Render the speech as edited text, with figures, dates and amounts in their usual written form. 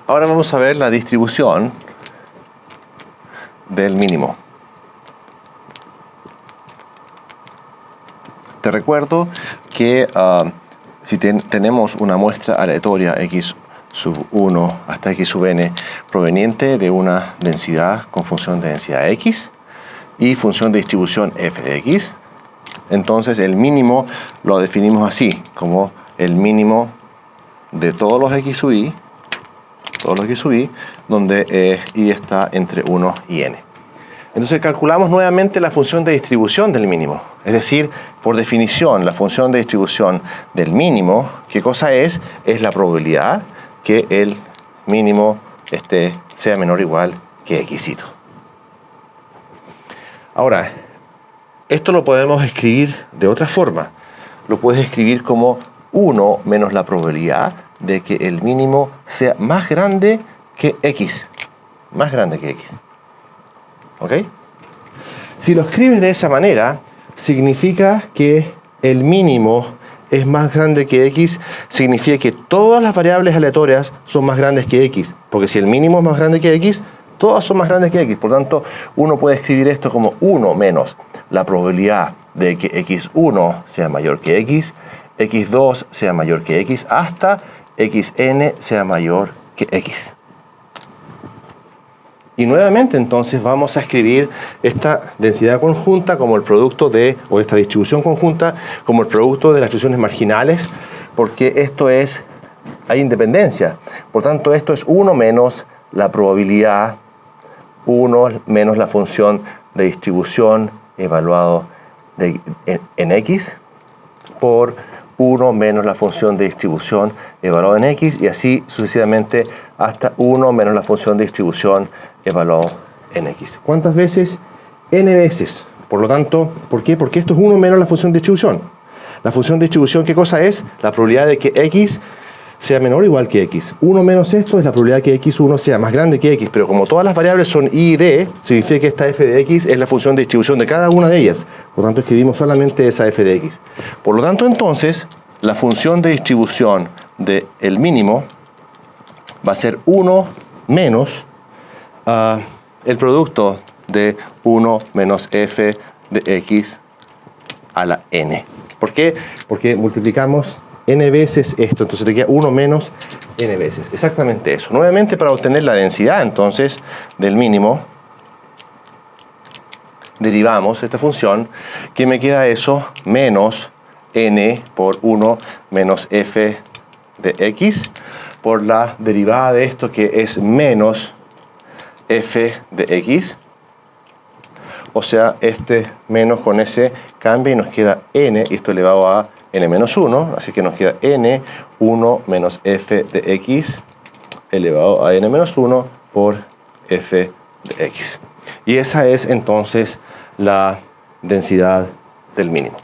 Ahora vamos a ver la distribución del mínimo. Te recuerdo que si tenemos una muestra aleatoria x sub 1 hasta x sub n proveniente de una densidad con función de densidad x y función de distribución f de x, entonces el mínimo lo definimos así, como el mínimo de todos los x sub i, donde i está entre 1 y n. Entonces calculamos nuevamente la función de distribución del mínimo. Es decir, por definición, la función de distribución del mínimo, ¿qué cosa es? Es la probabilidad que el mínimo sea menor o igual que x. Ahora, esto lo podemos escribir de otra forma. Lo puedes escribir como 1 menos la probabilidad de que el mínimo sea más grande que x. Más grande que x. ¿Ok? Si lo escribes de esa manera, significa que el mínimo es más grande que x, significa que todas las variables aleatorias son más grandes que x. Porque si el mínimo es más grande que x, todas son más grandes que x. Por tanto, uno puede escribir esto como 1 menos la probabilidad de que x1 sea mayor que x, x2 sea mayor que x, hasta xn sea mayor que x. Y nuevamente entonces vamos a escribir esta densidad conjunta como el producto de, o esta distribución conjunta como el producto de las distribuciones marginales, porque esto es, hay independencia. Por tanto, esto es 1 menos la probabilidad, 1 menos la función de distribución evaluado en x, por 1 menos la función de distribución evaluado en x, y así sucesivamente hasta 1 menos la función de distribución evaluado en x. ¿Cuántas veces? N veces. Por lo tanto, ¿por qué? Porque esto es 1 menos la función de distribución. La función de distribución, ¿qué cosa es? La probabilidad de que x sea menor o igual que x. 1 menos esto es la probabilidad de que x1 sea más grande que x, pero como todas las variables son y y d, significa que esta f de x es la función de distribución de cada una de ellas. Por lo tanto, escribimos solamente esa f de x. Por lo tanto, entonces, la función de distribución del mínimo va a ser 1 menos el producto de 1 menos f de x a la n. ¿Por qué? Porque multiplicamos n veces esto, entonces te queda 1 menos n veces. Exactamente eso. Nuevamente, para obtener la densidad, entonces, del mínimo, derivamos esta función, que me queda eso, menos n por 1 menos f de x, por la derivada de esto, que es menos f de x, o sea, este menos con ese cambia y nos queda n, y esto elevado a n menos 1, así que nos queda n, 1 menos f de x elevado a n menos 1 por f de x. Y esa es entonces la densidad del mínimo.